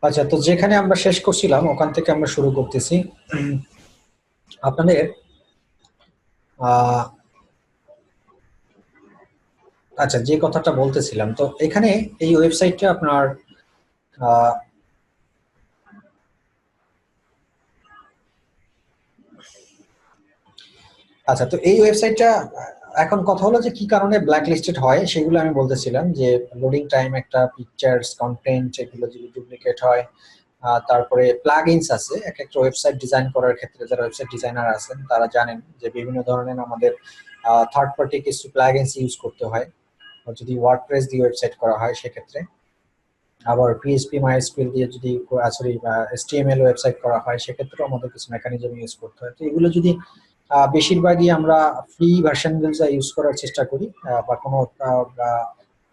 আচ্ছা, তো যেখানে আমরা শেষ করছিলাম ওখান থেকে আমরা শুরু করতেছি। উম, আপনাদের আহ আচ্ছা, যে কথাটা বলতেছিলাম, তো এখানে এই ওয়েবসাইটটা আপনার আহ আচ্ছা, তো এই ওয়েবসাইটটা এখন কথা হলো যে কি কারণে ব্ল্যাক লিস্টেড হয় সেগুলো আমি বলতেছিলাম, যে লোডিং টাইম, একটা পিকচার্স কন্টেন্ট এগুলো যদি ডুপ্লিকেট হয়, তারপরে প্লাগইনস আছে। এক একটা ওয়েবসাইট ডিজাইন করার ক্ষেত্রে যারা ওয়েবসাইট ডিজাইনার আছেন তারা জানেন যে বিভিন্ন ধরনের আমাদের থার্ড পার্টি কিছু প্লাগইনস ইউজ করতে হয় যদি ওয়ার্ডপ্রেস দিয়ে ওয়েবসাইট করা হয় সেক্ষেত্রে। আবার পিএইচপি মাইএসকিউএল দিয়ে যদি সরি এইচটিএমএল ওয়েবসাইট করা হয় সেক্ষেত্রেও আমাদের কিছু মেকানিজম ইউজ করতে হয়। তো এগুলো যদি বেশিরভাগই আমরা ফ্রি ভার্সনগুলো ইউজ করার চেষ্টা করি, বা কোনো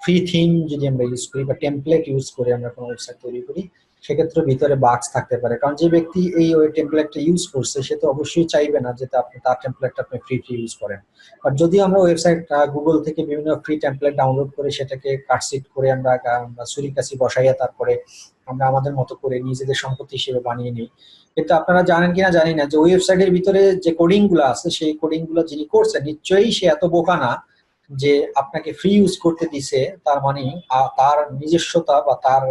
ফ্রি থিম যদি আমরা ইউজ করি বা টেমপ্লেট ইউজ করে আমরা কোনো ওয়েবসাইট তৈরি করি, সেক্ষেত্রে ভিতরে বাগস থাকতে পারে। কারণ যে ব্যক্তি এই ওই টেমপ্লেটটা ইউজ করছে সে তো অবশ্যই চাইবে না যে আপনি তার টেমপ্লেটটা আপনি ফ্রি ইউজ করেন। আর যদি আমরা ওয়েবসাইট গুগল থেকে বিভিন্ন ফ্রি টেমপ্লেট ডাউনলোড করে সেটাকে কাটসিট করে আমরা ছুরি কাছি বসাইয়া তারপরে আমরা আমাদের মতো করে নিজেদের সম্পত্তি হিসেবে বানিয়ে নিই। কিন্তু আপনারা জানেন কিনা জানি না যে ওই ওয়েবসাইটের ভিতরে যে কোডিং গুলো আছে সেই কোডিং গুলো যিনি করছেন নিশ্চয়ই সে এত বোকা না যে আপনাকে ফ্রি ইউজ করতে দিছে তার মানে তার নিজস্বতা বা তার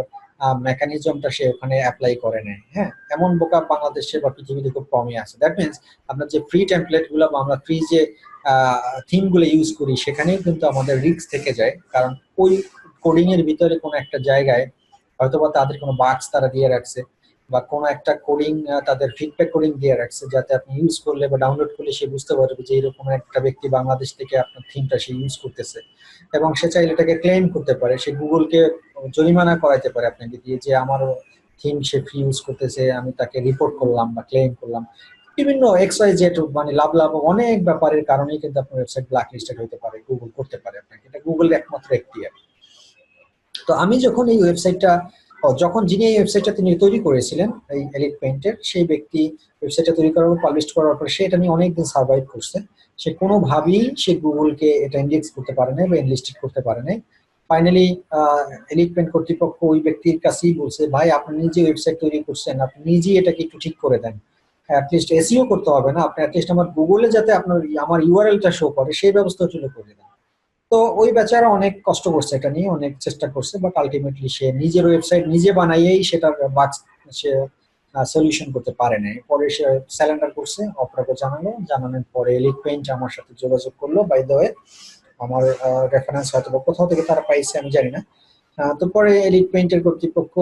মেকানিজমটা সে ওখানে অ্যাপ্লাই করে নেয়। হ্যাঁ, এমন বোকা বাংলাদেশে বা পৃথিবীতে খুব কমই আছে। দ্যাট মিনস আপনার যে ফ্রি টেমপ্লেট গুলো বা আমরা ফ্রি যে থিম গুলো ইউজ করি সেখানেও কিন্তু আমাদের রিস্ক থেকে যায়। কারণ ওই কোডিং এর ভিতরে কোনো একটা জায়গায় হয়তোবা তাদের কোনো বাগস তারা দিয়ে রাখছে, বা কোনো একটা কোডিং তাদের ফিডব্যাক কোডিং দিয়ে রাখছে, যাতে আপনি ইউজ করলে বা ডাউনলোড করলে সে বুঝতে পারবে যে এরকম একটা ব্যক্তি বাংলাদেশ থেকে আপনার থিমটা সে ইউজ করতেছে। এবং সে চাইলে এটাকে ক্লেম করতে পারে, সে গুগলকে জরিমানা করাইতে পারে আপনাকে দিয়ে যে আমার থিম সে ফ্রি ইউজ করতেছে, আমি তাকে রিপোর্ট করলাম বা ক্লেম করলাম। বিভিন্ন এক্স ওয়াই জেড মানে লাভ লাভ অনেক ব্যাপারের কারণেই কিন্তু আপনার ওয়েবসাইট ব্ল্যাক লিস্টেড হতে পারে, গুগল করতে পারে আপনাকে। এটা গুগল একমাত্র এখতিয়ার। তো আমি যখন এই ওয়েবসাইটটা যখন যিনি এই ওয়েবসাইটটা তিনি তৈরি করেছিলেন এই এলিট পেইন্টের, সেই ব্যক্তি ওয়েবসাইটটা তৈরি করার পর পাবলিশ করার পর সে এটা নিয়ে অনেকদিন সার্ভাইভ করছে। সে কোনোভাবেই সে গুগলকে এটা ইন্ডেক্স করতে পারে নাই বা এনলিস্টেড করতে পারে নাই। ফাইনালি এলিট পেইন্ট কর্তৃপক্ষ ওই ব্যক্তির কাছেই বলছে, ভাই আপনি নিজে ওয়েবসাইট তৈরি করছেন, আপনি নিজেই এটাকে একটু ঠিক করে দেন। অ্যাটলিস্ট এসইও করতে হবে না, আপনি অ্যাটলিস্ট আমার গুগলে যাতে আপনার আমার ইউআরএলটা শো করে সেই ব্যবস্থা চলে করে দেন। তো ওই বেচারা অনেক কষ্ট করছে, এটা নিয়ে অনেক চেষ্টা করছে, বাট আলটিমেটলি সে নিজের ওয়েবসাইট নিজে বানাইয়েই সেটার বাগ সে সলিউশন করতে পারে নাই। পরে সে স্যালেন্ডার করছে, অপরাধ জানালো, জানানোর পরে এলিট পেইন্ট আমার সাথে যোগাযোগ করলো। বাই দ্য ওয়ে আমার রেফারেন্স হয়তো বা কোথাও থেকে তারা পাইছে আমি জানি না। তো পরে এলিট পেইন্টের কর্তৃপক্ষ,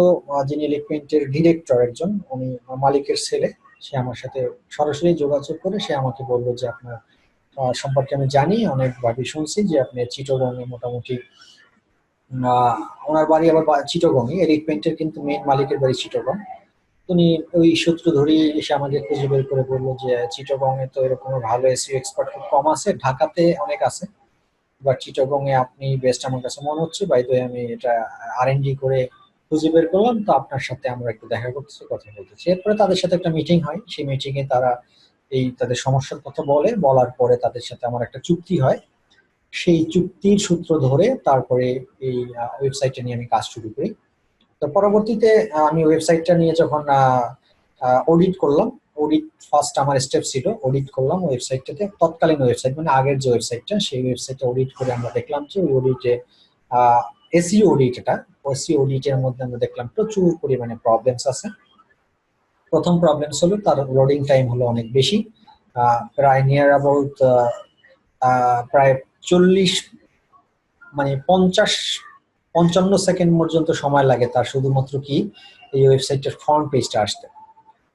যিনি এলিট পেইন্টের ডিরেক্টর একজন, উনি মালিকের ছেলে, সে আমার সাথে সরাসরি যোগাযোগ করে সে আমাকে বললো যে আপনার সম্পর্কে আমি জানি, অনেকভাবে শুনছি যে আপনি চিটগং এ মোটামুটি ওনার বাড়ি আবার চিটগংই, এরিক পেইন্টের কিন্তু মেইন মালিকের বাড়ি চিটগং। উনি ওই সূত্র ধরেই এসে আমাকে খুঁজে বের করে বললো যে চিটগং এ তো এরকম ভালো এসইও এক্সপার্ট খুব কম আছে, ঢাকাতে অনেক আছে, বাট চিটগং এ আপনি বেস্ট আমার কাছে মনে হচ্ছে। বাই দ্য আমি এটা আরএনডি করে খুঁজে বের করলাম, তো আপনার সাথে আমরা একটু দেখা করতেছি, কথা বলতেছি। এরপরে তাদের সাথে একটা মিটিং হয়, সেই মিটিং এ তারা এই তাদের সমস্যার কথা বলে, বলার পরে তাদের সাথে আমার একটা চুক্তি হয়। সেই চুক্তির সূত্র ধরে তারপরে এই ওয়েবসাইটটা নিয়ে আমি কাজ শুরু করি। তো পরবর্তীতে আমি ওয়েবসাইটটা নিয়ে যখন অডিট করলাম, অডিট ফার্স্ট আমার স্টেপ ছিল, অডিট করলাম ওয়েবসাইটটাতে, তৎকালীন ওয়েবসাইট মানে আগের যে ওয়েবসাইটটা সেই ওয়েবসাইটটা অডিট করে আমরা দেখলাম যে ওই অডিটে এসইও অডিট, এটা এসইও অডিটের মধ্যে আমরা দেখলাম প্রচুর পরিমাণে প্রবলেমস আছে। প্রথম প্রবলেমস হলো তার লোডিং টাইম হলো অনেক বেশি, প্রায় নিয়ার অ্যাবাউট প্রায় 40 মানে 50-55 সেকেন্ড পর্যন্ত সময় লাগে তার শুধুমাত্র কি এই ওয়েবসাইটের ফ্রন্ট পেজটা আসতে।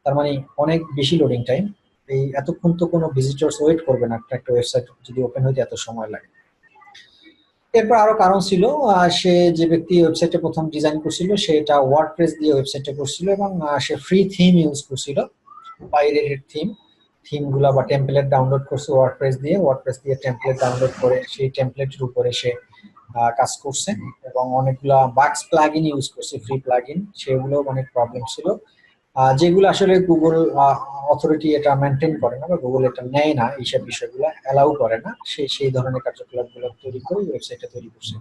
তার মানে অনেক বেশি লোডিং টাইম। এই এতক্ষণ তো কোনো ভিজিটর্স ওয়েট করবে না, একটা ওয়েবসাইট যদি ওপেন হইতে এত সময় লাগে। এরপর আরো কারণ ছিল, সে যে ব্যক্তি ওয়েবসাইটে প্রথম ডিজাইন করছিল সেটা ওয়ার্ডপ্রেস দিয়ে ওয়েবসাইটটা করছিল, এবং সে ফ্রি থিম ইউজ করছিল, বাইরের থিম থিম গুলা বা টেমপ্লেট ডাউনলোড করছে ওয়ার্ডপ্রেস দিয়ে টেমপ্লেট ডাউনলোড করে সেই টেমপ্লেটের উপরে সে কাজ করছে, এবং অনেকগুলা বাক্স প্লাগইন ইউজ করছে, ফ্রি প্লাগইন, সেগুলো অনেক প্রবলেম ছিল, যেগুলো আসলে গুগল অথরিটি এটা মেনটেন করে না বা গুগল এটা নেয় না, এইসব বিষয়গুলো অ্যালাউ করে না। সেই ধরনের কার্যকলাপ গুলো তৈরি করে ওয়েবসাইটটা তৈরি করছে।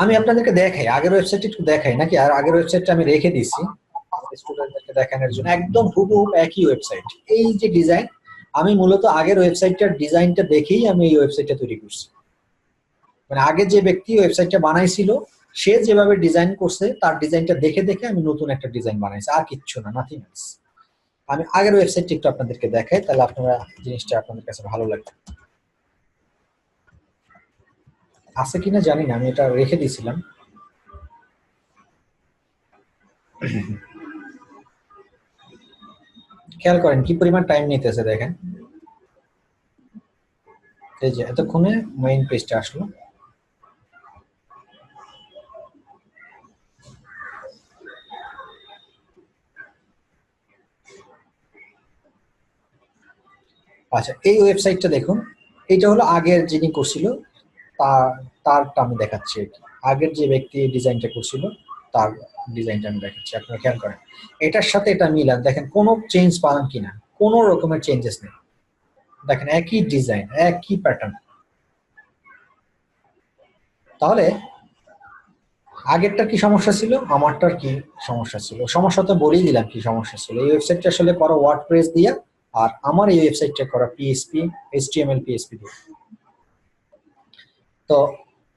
আমি আপনাদেরকে দেখাই, আগের ওয়েবসাইট একটু দেখাই নাকি? আর আগের ওয়েবসাইটটা আমি রেখে দিছি স্টুডেন্টদেরকে দেখানোর জন্য, একদম হুবহু একই ওয়েবসাইট। এই যে ডিজাইন, আমি মূলত আগের ওয়েবসাইটটার ডিজাইনটা দেখেই আমি এই ওয়েবসাইটটা তৈরি করছি। মানে আগে যে ব্যক্তি ওয়েবসাইটটা বানাইছিল, সে যেভাবে ডিজাইন করছে তার ডিজাইনটা দেখে দেখে আমি নতুন একটা ডিজাইন বানাইছি, আর কিচ্ছু না, নাথিং এলস। আমি আগের ওয়েবসাইটটা একটু আপনাদেরকে দেখাই, তাহলে আপনারা জিনিসটা আপনাদের কাছে ভালো লাগবে। আছে কিনা জানি না, আমি এটা রেখে দিয়েছিলাম। খেয়াল করেন কি পরিমাণ টাইম নিতেছে, দেখেন। এই যে এতক্ষণে মেইন পেজটা আসলো। আচ্ছা, এই ওয়েবসাইটটা দেখুন, এটা হলো আগের যিনি করছিল তার, তারটা আমি দেখাচ্ছি আর কি। আগের যে ব্যক্তি ডিজাইনটা করছিল তার ডিজাইনটা আমি দেখাচ্ছি, আপনারা খেয়াল করেন। এটার সাথে এটা মিলান, দেখেন কোনো চেঞ্জ পান কিনা, কোনো রকমের চেঞ্জেস নেই। দেখেন একই ডিজাইন, একই প্যাটার্ন। তাহলে আগেরটার কি সমস্যা ছিল, আমারটার কি সমস্যা ছিল? সমস্যা তো বলেই দিলাম কি সমস্যা ছিল। এই ওয়েবসাইটটা আসলে করা ওয়ার্ডপ্রেস দিয়া, আর আমার এই ওয়েবসাইটটা করা পিএইচপি, এইচটিএমএল, পিএইচপি দিয়ে। তো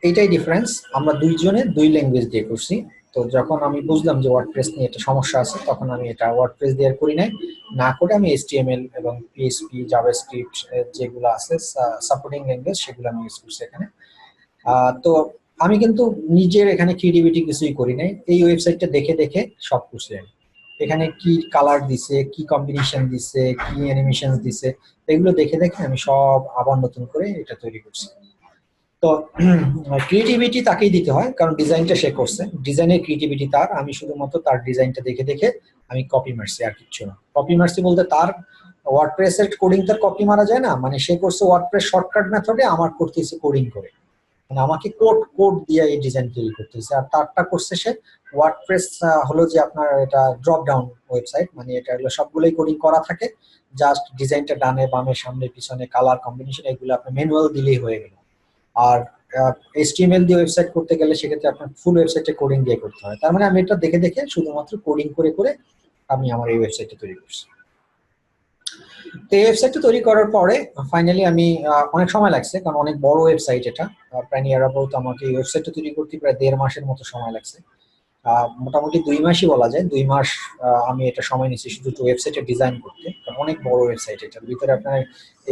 এইটাই ডিফারেন্স, আমরা দুইজনে দুই ল্যাঙ্গুয়েজ দিয়ে করছি। তো যখন আমি বুঝলাম যে ওয়ার্ডপ্রেস নিয়ে একটা সমস্যা আছে, তখন আমি এটা ওয়ার্ডপ্রেস দিয়ে আর করি নাই, না করে আমি এইচটিএমএল এবং পিএইচপি, জাভাস্ক্রিপ্ট যেগুলো আছে সাপোর্টিং ল্যাঙ্গুয়েজ, সেগুলো আমি ইউজ করছি এখানে। তো আমি কিন্তু নিজের এখানে ক্রিয়েটিভিটি কিছুই করি নাই, এই ওয়েবসাইটটা দেখে দেখে সব করছি আমি। এখানে কি কালার দিছে, কি কম্বিনেশন দিছে, কি অ্যানিমেশন দিছে, এগুলো দেখে দেখে আমি সব আবার নতুন করে এটা তৈরি করছি। তো ক্রিয়েটিভিটি তাকেই দিতে হয়, কারণ ডিজাইনটা সে করছে, ডিজাইনের ক্রিয়েটিভিটি তার। আমি শুধুমাত্র তার ডিজাইনটা দেখে দেখে আমি কপি মারছি, আর কিছু না। কপি মারছি বলতে তার ওয়ার্ডপ্রেসের কোডিং তার কপি মারা যায় না, মানে সে করছে ওয়ার্ডপ্রেস শর্টকাট মেথডে, আমার করতেছে কোডিং করে। মানে আমাকে কোড কোড দিয়ে এই ডিজাইন তৈরি করতেছে। আর তারটা করছে সে ওয়ার্ডপ্রেস, হলো যে আপনার এটা ড্রপ ডাউন ওয়েবসাইট, মানে এটা হলো সবগুলোই কোডিং করা থাকে, জাস্ট ডিজাইনটা ডানে বামে সামনে পিছনে কালার কম্বিনেশন এগুলো আপনি ম্যানুয়াল দিলেই হয়ে গেল। আর এইচটিএমএল দিয়ে ওয়েবসাইট করতে গেলে সেক্ষেত্রে আপনার ফুল ওয়েবসাইটে কোডিং দিয়ে করতে হয়। তার মানে আমি এটা দেখে দেখে শুধুমাত্র কোডিং করে করে আমি আমার এই ওয়েবসাইটটা তৈরি করছি। তো এই ওয়েবসাইটটা তৈরি করার পরে ফাইনালি আমি, অনেক সময় লাগছে কারণ অনেক বড় ওয়েবসাইট এটা, প্রায় নিয়ার অ্যাবাউট আমাকে এই ওয়েবসাইটটা তৈরি করতে প্রায় 1.5 মাসের মতো সময় লাগছে। মোটামুটি 2 মাসই বলা যায়, 2 মাস আমি এটা সময় নিচ্ছি শুধু ওয়েবসাইটে ডিজাইন করতে, কারণ অনেক বড় ওয়েবসাইট। এটার ভিতরে আপনার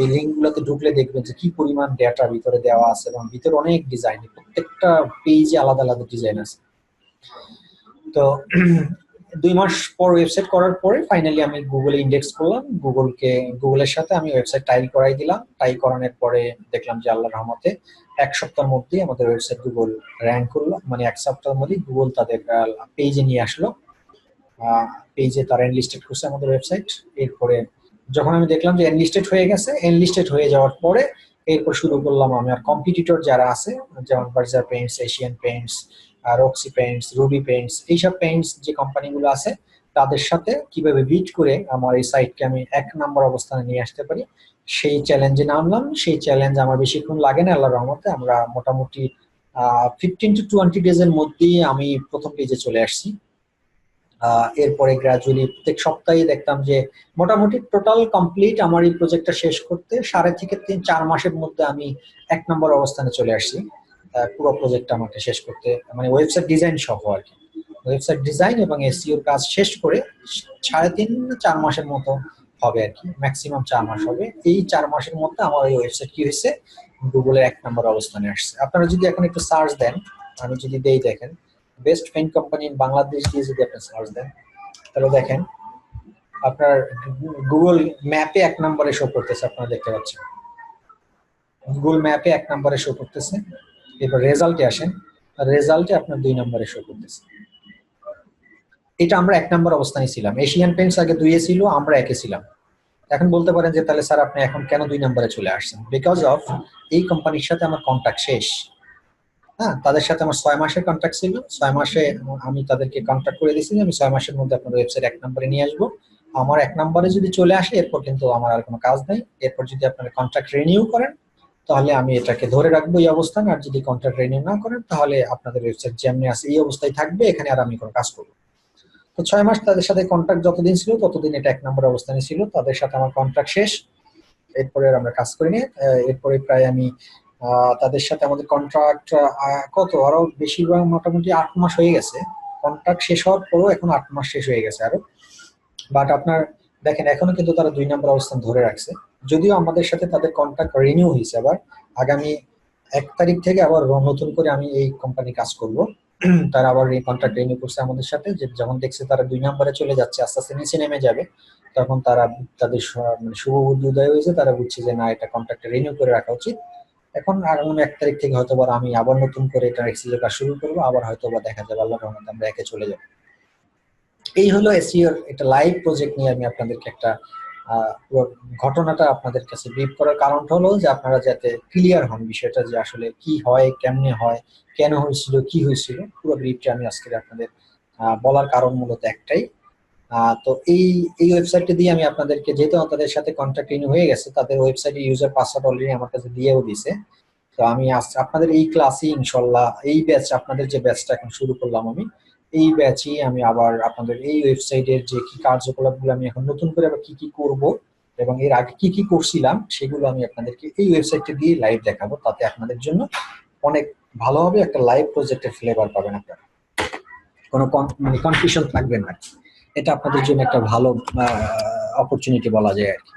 এই লিঙ্ক গুলোতে ঢুকলে দেখবেন যে কি পরিমাণ ডেটা ভিতরে দেওয়া আছে, এবং ভিতরে অনেক ডিজাইন, প্রত্যেকটা পেজে আলাদা আলাদা ডিজাইন আছে। তো 2 মাস পর ওয়েবসাইট করার পরে ফাইনালি আমি গুগলে ইন্ডেক্স করলাম, গুগলের সাথে আমি ওয়েবসাইট টাই করাই দিলাম। টাই করানোর পরে দেখলাম যে আল্লাহর রহমতে 1 সপ্তাহের মধ্যেই আমাদের ওয়েবসাইট গুগল র্যাঙ্ক করলো, মানে 1 সপ্তাহের মধ্যেই গুগল তাদের পেজে নিয়ে আসলো। পেজে তারা এনলিস্টেড করছে আমাদের ওয়েবসাইট। এরপরে যখন আমি দেখলাম যে এনলিস্টেড হয়ে গেছে, এনলিস্টেড হয়ে যাওয়ার পরে এরপর শুরু করলাম আমি আর কম্পিটিটর যারা আছে, যেমন Berger Paints, Asian Paints, Roxie Paints, Ruby Paints, এইসব পেইন্টস যে কোম্পানিগুলো আছে তাদের সাথে কিভাবে বিট করে আমার এই সাইটকে আমি 1 নম্বর অবস্থানে নিয়ে আসতে পারি, সেই চ্যালেঞ্জে নামলাম। সেই চ্যালেঞ্জ আমার বেশিক্ষণ লাগে না, আল্লাহর রহমতে আমরা মোটামুটি 15 to 20 ডেজের মধ্যেই আমি প্রথম পেজে চলে আসছি। এরপরে গ্রাজুয়ালি প্রত্যেক সপ্তাহে দেখতাম যে মোটামুটি টোটাল কমপ্লিট আমার এই প্রজেক্টটা শেষ করতে 3.5 থেকে 4 মাসের মধ্যে আমি 1 নম্বর অবস্থানে চলে আসছি। পুরো প্রজেক্টটা আমাকে শেষ করতে, মানে ওয়েবসাইট ডিজাইন সহ আর কি, ওয়েবসাইট ডিজাইন এবং এসইওর কাজ শেষ করে 3.5 4 মাসের মতো হবে আর কি, ম্যাক্সিমাম 4 মাস হবে। এই 4 মাসের মধ্যে আমার এই ওয়েবসাইট কি হয়েছে, গুগলের 1 নম্বর অবস্থানে আসছে। আপনারা যদি এখন একটু সার্চ দেন, আমি যদি দেই, দেখেন best paint company in Bangladesh দিয়ে যদি আপনি সার্চ দেন, তাহলে দেখেন আপনার গুগল ম্যাপে 1 নম্বরে শো করতেছে, আপনারা দেখতে পাচ্ছেন গুগল ম্যাপে 1 নম্বরে শো করতেছে। এরপর রেজাল্টে আসেন, রেজাল্টে আপনার 2 নম্বরে শো করতেছে। এটা আমরা 1 নম্বর অবস্থানে ছিলাম, এশিয়ান পেইন্টস আগে 2-এ ছিল, আমরা 1-এ ছিলাম। এখন বলতে পারেন যে তাহলে স্যার আপনি এখন কেন 2 নম্বরে চলে আসছেন? বিকজ অফ এই কোম্পানির সাথে আমার কন্ট্যাক্ট শেষ। হ্যাঁ, তাদের সাথে আমার 6 মাসের কন্ট্রাক্ট ছিল। 6 মাসে আমি তাদেরকে কন্ট্যাক্ট করে দিয়েছি যে আমি 6 মাসের মধ্যে আপনার ওয়েবসাইট 1 নম্বরে নিয়ে আসবো। আমার 1 নম্বরে যদি চলে আসে, এরপর কিন্তু আমার আর কোনো কাজ নেই। এরপর যদি আপনার কন্ট্রাক্ট রিনিউ করেন, তাহলে আমি এটাকে ধরে রাখবো এই অবস্থান, আর যদি কন্ট্রাক্ট রিনিউ না করেন তাহলে আপনাদের ওয়েবসাইট যেমনি আছে এই অবস্থায় থাকবে, এখানে আর আমি কোনো কাজ করবো। তো 6 মাস তাদের সাথে কন্ট্রাক্ট যতদিন ছিল ততদিন এটা 1 নম্বর অবস্থানে ছিল, তাদের সাথে আমার কন্ট্রাক্ট শেষ, এরপরে আর আমরা কাজ করিনি। এরপরে প্রায় আমি তাদের সাথে আমাদের কন্ট্রাক্ট কত আরো বেশিরভাগ মোটামুটি 8 মাস হয়ে গেছে। কন্ট্রাক্ট শেষ হওয়ার পরও এখন 8 মাস শেষ হয়ে গেছে আরো। বাট আপনার দেখেন এখনো কিন্তু তারা 2 নম্বর অবস্থান ধরে রাখছে, যদিও আমাদের সাথে তাদের কন্ট্রাক্ট রিনিউ হয়েছে। আবার আগামী 1 তারিখ থেকে আবার নতুন করে আমি এই কোম্পানি কাজ করব। তারা আবার এই কন্ট্রাক্ট রিনিউ করছে আমাদের সাথে, যে যখন দেখছে তারা 2 নম্বরে চলে যাচ্ছে, আস্তে আস্তে নিচে নেমে যাবে, তখন তারা তাদের মানে শুভ বুদ্ধি উদয় হয়েছে, তারা বুঝছে যে না, এটা কন্ট্রাক্ট রিনিউ করে রাখা উচিত। এখন আগামী 1 তারিখ থেকে হয়তো আমি আবার নতুন করে এটা এক্সিজে কাজ শুরু করবো, আবার হয়তো দেখা যাবে আল্লাহর রহমতে আমরা একে চলে যাবো। এই হলো এসইওর একটা লাইভ প্রজেক্ট নিয়ে আমি আপনাদেরকে একটা পুরো ঘটনাটা আপনাদের কাছে ব্রিফ করার কারণটা হলো যে আপনারা যাতে ক্লিয়ার হন বিষয়টা, যে আসলে কি হয়, কেমনে হয়, কেন হয়েছিল, কি হয়েছিল, পুরো ব্রিফটা আমি আজকে আপনাদের বলার কারণ মূলত একটাই। তো এই এই ওয়েবসাইটটা দিয়ে আমি আপনাদেরকে, যেহেতু তাদের সাথে কন্ট্যাক্ট রিনিউ হয়ে গেছে, তাদের ওয়েবসাইটে ইউজার পাসওয়ার্ড অলরেডি আমার কাছে দিয়েও দিছে। তো আমি আপনাদের এই ক্লাসে ইনশাল্লাহ এই ব্যাচ, আপনাদের যে ব্যাচটা এখন শুরু করলাম আমি, এই ব্যাচই আমি আবার আপনাদের এই ওয়েবসাইটের যে কি কার্যকলাপগুলো আমি এখন নতুন করে আবার কি কি করব এবং এর আগে কি কি করছিলাম সেগুলো আমি আপনাদেরকে এই ওয়েবসাইটে দিয়ে লাইভ দেখাবো। তাতে আপনাদের জন্য অনেক ভালো হবে, একটা লাইভ প্রজেক্টের ফ্লেভার পাবেন আপনারা, কোনো মানে কনফিউশন থাকবে না। এটা আপনাদের জন্য একটা ভালো অপরচুনিটি বলা যায় আর কি।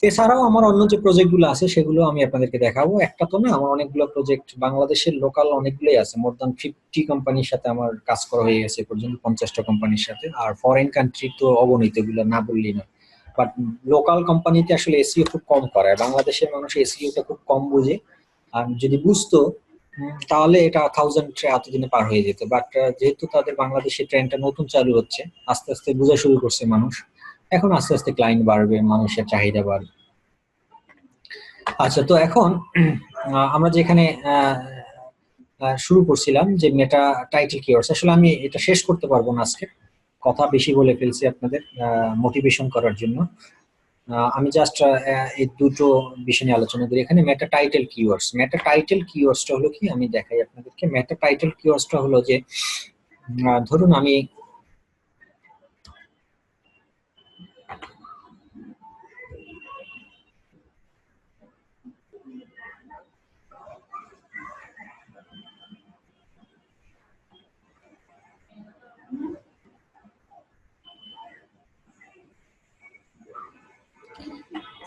এছাড়াও আমার অন্য যে প্রজেক্ট গুলো আছে সেগুলো আমি আপনাদেরকে দেখাবো। একটা তো না, আমার অনেকগুলো প্রজেক্ট বাংলাদেশের লোকাল অনেকগুলোই আছে, মোর দ্যান 50 কোম্পানির সাথে আমার কাজ করা হয়ে গেছে পর্যন্ত, 50টা কোম্পানির সাথে। আর ফরেন কান্ট্রি তো অগণিত, এগুলো না বললেই না। বাট লোকাল কোম্পানিতে আসলে এসইও খুব কম করায়, বাংলাদেশের মানুষ এসইওটা খুব কম বুঝে। আর যদি বুঝতো তাহলে এটা 1000 এতদিনে পার হয়ে যেত। বাট যেহেতু তাদের বাংলাদেশের ট্রেন্ডটা নতুন চালু হচ্ছে, আস্তে আস্তে বোঝা শুরু করছে মানুষ, এখন আস্তে আস্তে ক্লায়েন্ট বাড়বে, মানুষের চাহিদা বাড়বে। আচ্ছা, তো এখন আমরা যেখানে শুরু করছিলাম যে মেটা টাইটেল কিওয়ার্ডস, আসলে আমি এটা শেষ করতে পারবো না আজকে, কথা বেশি বলে ফেলছি আপনাদের মোটিভেশন করার জন্য। আমি জাস্ট এই দুটো বিষয় নিয়ে আলোচনা করি এখানে। মেটা টাইটেল কিওয়ার্ডস, মেটা টাইটেল কিওয়ার্ডসটা হলো কি, আমি দেখাই আপনাদেরকে। মেটা টাইটেল কিওয়ার্ডসটা হলো যে ধরুন আমি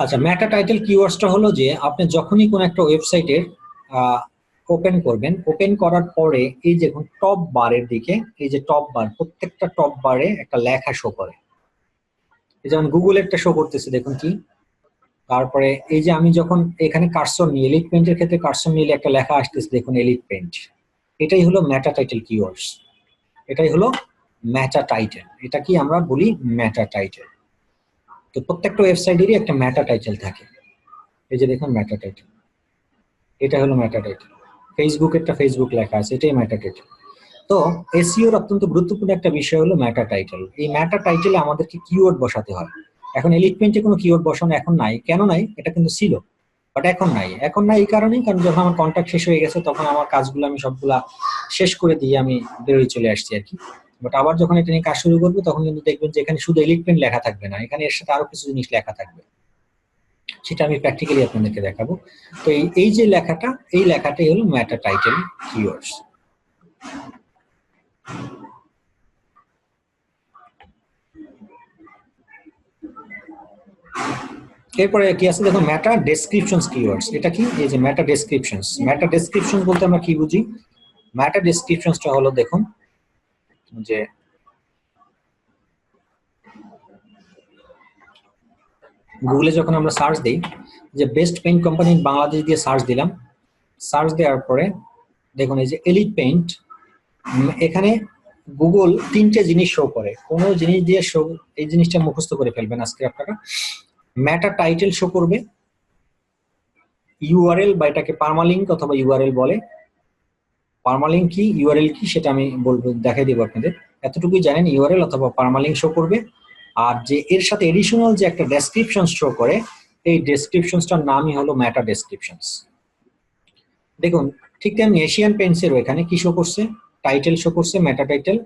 আচ্ছা, মেটা টাইটেল কিওয়ার্ডসটা হলো যে আপনি যখনই কোন একটা ওয়েবসাইটের ওপেন করবেন, ওপেন করার পরে এই যে টপ বারের দিকে, এই যে টপ বার, প্রত্যেকটা টপ বারে একটা লেখা শো করে। যেমন গুগল একটা শো করতেছে, দেখুন কি। তারপরে এই যে আমি যখন এখানে কার্সর নিয়ে, এলিট পেইন্টের ক্ষেত্রে কার্সর নিয়ে একটা লেখা আসতেছে, দেখুন এলিট পেইন্ট। এটাই হলো মেটা টাইটেল কিওয়ার্ডস, এটাই হলো মেটা টাইটেল। এটা কি আমরা বলি মেটা টাইটেল। তো প্রত্যেকটা ওয়েবসাইটেরই একটা মেটা টাইটেল থাকে। এই যে দেখুন মেটা টাইটেল, এটা হলো মেটা টাইটেল। ফেসবুকেরটা ফেসবুক লেখা আছে, এটাই মেটা টাইটেল। তো এসইওর অত্যন্ত গুরুত্বপূর্ণ একটা বিষয় হলো মেটা টাইটেল। এই মেটা টাইটেলে আমাদেরকে কিওয়ার্ড বসাতে হয়। এখন এলিট পেইন্টে কোনো কিওয়ার্ড বসানো এখন নাই, কেন নাই? এটা কিন্তু ছিল, বাট এখন নাই। এখন নাই এই কারণেই, কারণ যখন আমার কন্ট্রাক্ট শেষ হয়ে গেছে তখন আমার কাজগুলো আমি সবগুলা শেষ করে দিয়ে আমি বেরোয় চলে আসছি আর কি। বাট আবার যখন এটা নিয়ে কাজ শুরু করবো তখন কিন্তু দেখবেন যে এখানে শুধু এলিট পেইন্ট লেখা থাকবে না, এখানে এর সাথে আরো কিছু জিনিস লেখা থাকবে, সেটা আমি প্র্যাকটিক্যালি আপনাদেরকে দেখাবো। তো এই যে লেখাটা, এই লেখাটাই হলো মেটা টাইটেল কিওয়ার্ডস। এরপরে কি আছে দেখুন, মেটা ডেসক্রিপশনস কিওয়ার্ডস। এটা কি? এই যে মেটা ডেসক্রিপশনস। মেটা ডেসক্রিপশন বলতে আমরা কি বুঝি? মেটা ডেসক্রিপশনসটা হলো দেখুন যে গুগলে যখন আমরা সার্চ দিই, যে best paint company in Bangladesh দিয়ে সার্চ দিলাম, সার্চ দেওয়ার পরে দেখুন এই যে এলিট পেইন্ট, এখানে গুগল 3টে জিনিস শো করে। কোনো জিনিস দিয়ে শো, এই জিনিসটা মুখস্থ করে ফেলবেন আজকে আপনারা। মেটা টাইটেল শো করবে, ইউআরএল বা এটাকে পার্মালিঙ্ক অথবা ইউআরএল বলে। পার্মালিঙ্ক কি, ইউআরএল কি সেটা আমি বলবো, দেখাই দেবো আপনাদের। এতটুকুই জানেন, ইউআরএল অথবা পার্মালিঙ্ক শো করবে। আর যে এর সাথে এডিশনাল যে একটা ডেসক্রিপশন শো করে, এই ডেসক্রিপশনসটার নামই হলো মেটা ডেসক্রিপশনস। দেখুন ঠিক তেমনি এশিয়ান পেন্টসেরও এখানে কি শো করছে, টাইটেল শো করছে, মেটা টাইটেল,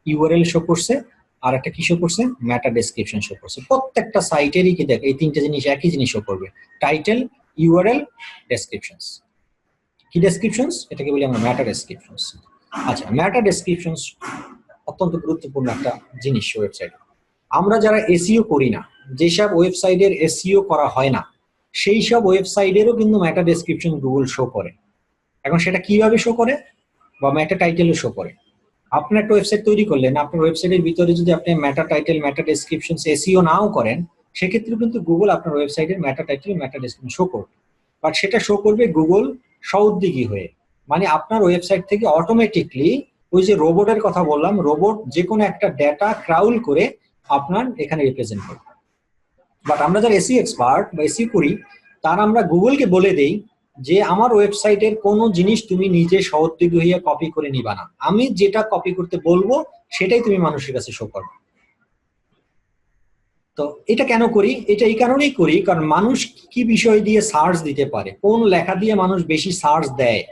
ইউআরএল শো করছে, আর একটা কি শো করছে, মেটা ডেসক্রিপশন শো করছে। প্রত্যেকটা সাইটেরই কি দেখ এই তিনটে জিনিস একই জিনিস শো করবে, টাইটেল, ইউআরএল, ডেসক্রিপশনস। কি ডেসক্রিপশনস? এটাকে বলি আমরা মেটা ডেসক্রিপশনস। আচ্ছা, মেটা ডেসক্রিপশনস অত্যন্ত গুরুত্বপূর্ণ একটা জিনিস ওয়েবসাইট। আমরা যারা এসইও করি না, যেসব ওয়েবসাইটের এসইও করা হয় না, সেই সব ওয়েবসাইটেরও কিন্তু মেটা ডেসক্রিপশন গুগল শো করে। এখন সেটা কিভাবে শো করে, বা মেটা টাইটেলও শো করে। আপনি একটা ওয়েবসাইট তৈরি করলেন, আপনার ওয়েবসাইটের ভিতরে যদি আপনি মেটা টাইটেল, মেটা ডেসক্রিপশন এসইও নাও করেন, সেক্ষেত্রে কিন্তু গুগল আপনার ওয়েবসাইটের মেটা টাইটেল, মেটা ডেসক্রিপশন শো করবে। বাট সেটা শো করবে গুগল সৌদ্দিঘি হয়ে, মানে আপনার ওয়েবসাইট থেকে অটোমেটিকলি ওই যে রোবটের কথা বললাম, রোবট যে কোনো একটা ডেটা ক্রাউল করে আপনার এখানে রিপ্রেজেন্ট করবে। বাট আমরা যারা এসি এক্সপার্ট বা এসি করি, তার আমরা গুগলকে বলে দেই যে আমার ওয়েবসাইটের কোনো জিনিস তুমি নিজে সহযোগী হইয়া কপি করে নিবা না, আমি যেটা কপি করতে বলবো সেটাই তুমি মানুষের কাছে শো করবে। তো এটা কেন করি? এটা এই কারণেই করি কারণ মানুষ কি বিষয় দিয়ে সার্চ দিতে পারে, কোন লেখা দিয়ে মানুষ বেশি সার্চ দেয়,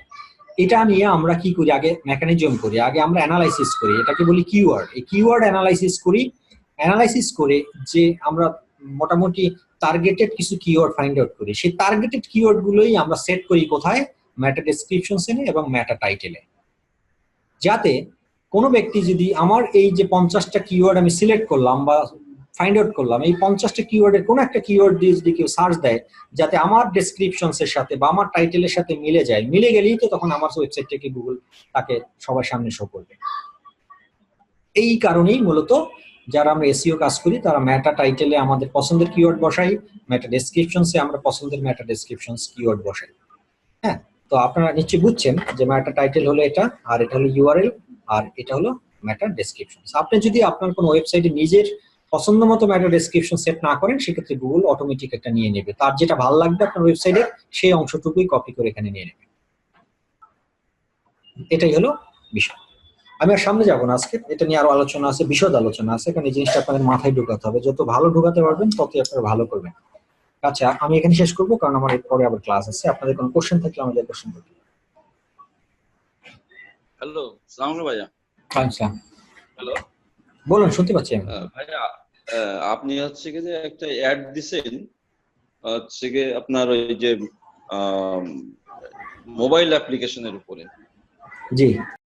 এটা নিয়ে আমরা কি করি, আগে মেকানিজম করি, আগে আমরা অ্যানালাইসিস করি, এটাকে বলি কিওয়ার্ড। এই কিওয়ার্ড অ্যানালাইসিস করি, অ্যানালাইসিস করে যে আমরা মোটামুটি টার্গেটেড কিছু কিওয়ার্ড ফাইন্ড আউট করি, সেই টার্গেটেড কিওয়ার্ড গুলোই আমরা সেট করি কোথায়, মেটা ডেসক্রিপশনসে এবং মেটা টাইটেলে। যাতে কোনো ব্যক্তি যদি আমার এই যে 50টা কিওয়ার্ড আমি সিলেক্ট করলাম বা ফাইন্ড আউট করলাম, এই 50টা কিওয়ার্ডের কোনো একটা কিওয়ার্ড দিয়ে যদি কেউ সার্চ দেয়, যাতে আমার ডেসক্রিপশনসের সাথে বা আমার টাইটেলের সাথে মিলে যায়, মিলে গেলেই তো তখন আমার ওয়েবসাইটটাকে গুগল তাকে সবার সামনে শো করবে। এই কারণেই মূলত যারা আমরা এসইও কাজ করি তারা মেটা টাইটেলে আমাদের পছন্দের কিওয়ার্ড বসাই, মেটা ডেসক্রিপশনসে আমরা পছন্দের মেটা ডেসক্রিপশনস কিওয়ার্ড বসাই। হ্যাঁ, তো আপনারা নিশ্চয়ই বুঝছেন যে মেটা টাইটেল হলো এটা, আর এটা হলো ইউআরএল, আর এটা হলো মেটা ডেসক্রিপশন। আপনি যদি আপনার কোনো ওয়েবসাইটে নিজের পছন্দ মতো মেটা ডেসক্রিপশন সেট না করেন, সেক্ষেত্রে গুগল অটোমেটিক একটা নিয়ে নেবে, তার যেটা ভালো লাগবে আপনার ওয়েবসাইটে সেই অংশটুকুই কপি করে এখানে নিয়ে নেবে। এটাই হলো বিষয়। আমি আর সামনে যাবো না আজকে, এটা নিয়ে আরো আলোচনা আছে, বিশদ আলোচনা আছে, কারণ এই জিনিসটা আপনাদের মাথায় ঢুকাতে হবে, যত ভালো ঢুকাতে পারবেন ততই আপনারা ভালো করবেন। আচ্ছা, আমি এখানে শেষ করবো কারণ আমার এরপরে আবার ক্লাস আছে। আপনাদের কোনো কোশ্চেন থাকলে আমাদের কোশ্চেন করতে। হ্যালো, সালাম ভাইয়া। আচ্ছা, হ্যালো, বলুন, শুনতে পাচ্ছি আমি। ভাইয়া, আপনি হচ্ছে কি যে একটা অ্যাড দিছেন, হচ্ছে কি আপনার ওই যে মোবাইল অ্যাপ্লিকেশনের উপরে। জি।